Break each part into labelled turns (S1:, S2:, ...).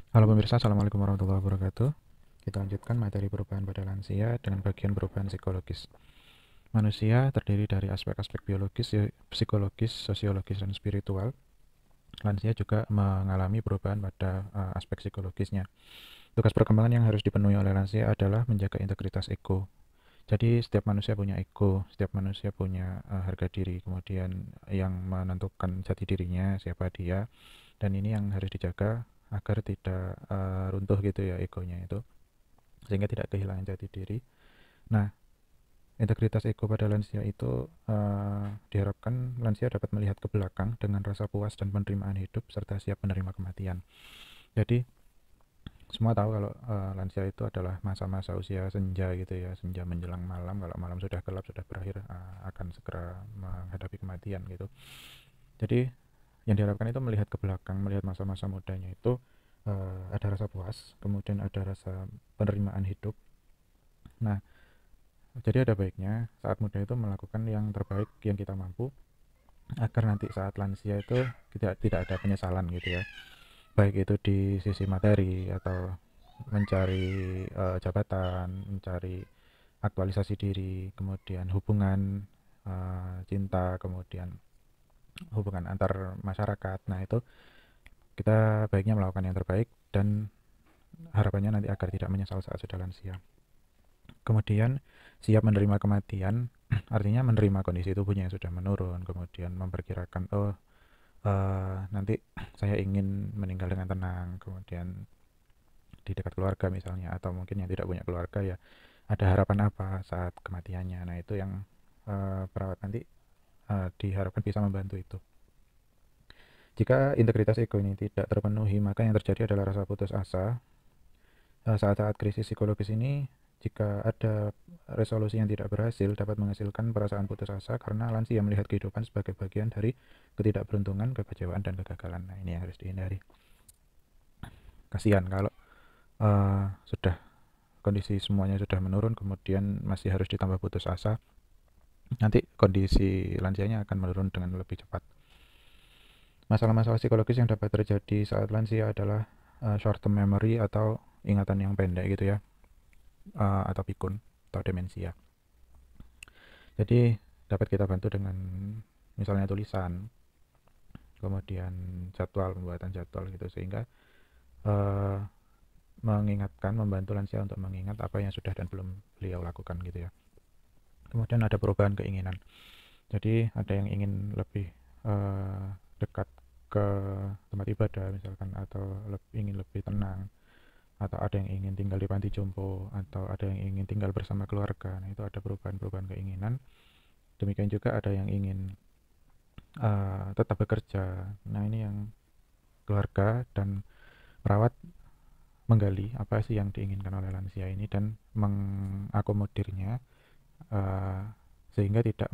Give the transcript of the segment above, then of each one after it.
S1: Halo pemirsa, Assalamualaikum warahmatullahi wabarakatuh. Kita lanjutkan materi perubahan pada lansia dengan bagian perubahan psikologis. Manusia terdiri dari aspek-aspek biologis, psikologis, sosiologis, dan spiritual. Lansia juga mengalami perubahan pada aspek psikologisnya. Tugas perkembangan yang harus dipenuhi oleh lansia adalah menjaga integritas ego. Jadi setiap manusia punya ego, setiap manusia punya harga diri, kemudian yang menentukan jati dirinya, siapa dia, dan ini yang harus dijaga agar tidak runtuh gitu ya egonya itu, sehingga tidak kehilangan jati diri. Nah, integritas ego pada lansia itu diharapkan lansia dapat melihat ke belakang dengan rasa puas dan penerimaan hidup serta siap menerima kematian. Jadi semua tahu kalau lansia itu adalah masa-masa usia senja gitu ya, senja menjelang malam. Kalau malam sudah gelap, sudah berakhir, akan segera menghadapi kematian gitu. Jadi yang diharapkan itu melihat ke belakang, melihat masa-masa mudanya itu ada rasa puas, kemudian ada rasa penerimaan hidup. Nah, jadi ada baiknya saat muda itu melakukan yang terbaik yang kita mampu agar nanti saat lansia itu tidak ada penyesalan gitu ya. Baik itu di sisi materi atau mencari jabatan, mencari aktualisasi diri, kemudian hubungan cinta, kemudian hubungan antar masyarakat. Nah, itu kita baiknya melakukan yang terbaik dan harapannya nanti agar tidak menyesal saat sudah lansia. Kemudian siap menerima kematian, artinya menerima kondisi tubuhnya yang sudah menurun, kemudian memperkirakan, oh nanti saya ingin meninggal dengan tenang, kemudian di dekat keluarga misalnya, atau mungkin yang tidak punya keluarga ya ada harapan apa saat kematiannya. Nah itu yang perawat nanti diharapkan bisa membantu itu. Jika integritas ego ini tidak terpenuhi, maka yang terjadi adalah rasa putus asa. Saat-saat krisis psikologis ini, jika ada resolusi yang tidak berhasil, dapat menghasilkan perasaan putus asa karena lansia melihat kehidupan sebagai bagian dari ketidakberuntungan, kekecewaan, dan kegagalan. Nah, ini yang harus dihindari. Kasihan kalau sudah kondisi semuanya sudah menurun, kemudian masih harus ditambah putus asa, nanti kondisi lansianya akan menurun dengan lebih cepat. Masalah-masalah psikologis yang dapat terjadi saat lansia adalah short term memory atau ingatan yang pendek gitu ya, atau pikun atau demensia. Jadi dapat kita bantu dengan misalnya tulisan, kemudian jadwal, pembuatan jadwal gitu, sehingga uh, mengingatkan, membantu lansia untuk mengingat apa yang sudah dan belum beliau lakukan gitu ya. Kemudian ada perubahan keinginan. Jadi ada yang ingin lebih dekat ke tempat ibadah misalkan, atau ingin lebih tenang, atau ada yang ingin tinggal di panti jompo, atau ada yang ingin tinggal bersama keluarga. Nah itu ada perubahan-perubahan keinginan. Demikian juga ada yang ingin tetap bekerja. Nah ini yang keluarga dan perawat menggali apa sih yang diinginkan oleh lansia ini dan mengakomodirnya, uh, sehingga tidak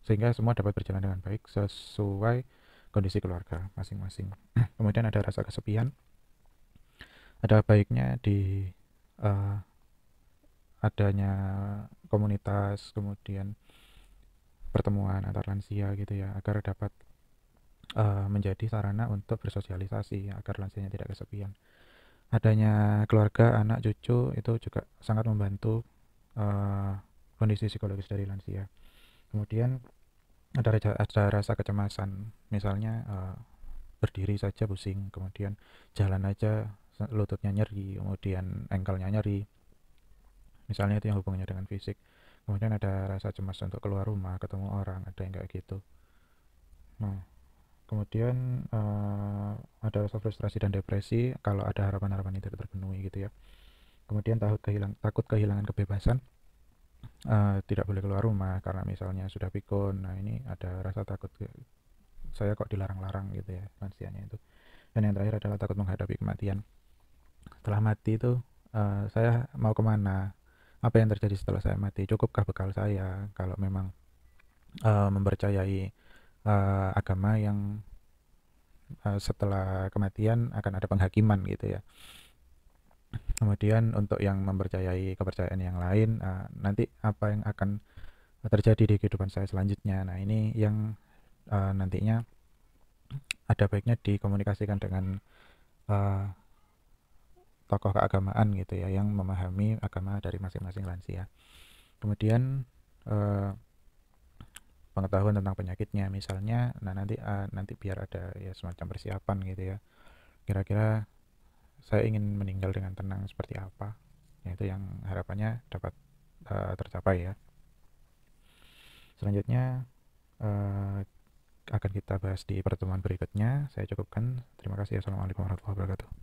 S1: sehingga semua dapat berjalan dengan baik sesuai kondisi keluarga masing-masing. Kemudian ada rasa kesepian, ada baiknya di uh, adanya komunitas, kemudian pertemuan antar lansia gitu ya, agar dapat menjadi sarana untuk bersosialisasi agar lansianya tidak kesepian. Adanya keluarga, anak, cucu itu juga sangat membantu uh, kondisi psikologis dari lansia. Kemudian ada rasa kecemasan, misalnya berdiri saja pusing, kemudian jalan aja lututnya nyeri, kemudian engkelnya nyeri, misalnya itu yang hubungannya dengan fisik. Kemudian ada rasa cemas untuk keluar rumah, ketemu orang, ada yang kayak gitu. Nah, kemudian ada rasa frustrasi dan depresi kalau ada harapan-harapan itu tidak terpenuhi gitu ya. Kemudian takut kehilangan kebebasan, tidak boleh keluar rumah karena misalnya sudah pikun. Nah ini ada rasa takut, saya kok dilarang-larang gitu ya lansianya itu. Dan yang terakhir adalah takut menghadapi kematian. Setelah mati itu saya mau kemana, apa yang terjadi setelah saya mati, cukupkah bekal saya, kalau memang mempercayai agama yang setelah kematian akan ada penghakiman gitu ya. Kemudian untuk yang mempercayai kepercayaan yang lain, nanti apa yang akan terjadi di kehidupan saya selanjutnya. Nah ini yang nantinya ada baiknya dikomunikasikan dengan uh, tokoh keagamaan gitu ya yang memahami agama dari masing-masing lansia. Kemudian uh, pengetahuan tentang penyakitnya misalnya, nah nanti biar ada ya semacam persiapan gitu ya. Kira-kira saya ingin meninggal dengan tenang seperti apa? Nah, itu yang harapannya dapat tercapai ya. Selanjutnya uh, akan kita bahas di pertemuan berikutnya. Saya cukupkan. Terima kasih. Assalamualaikum warahmatullahi wabarakatuh.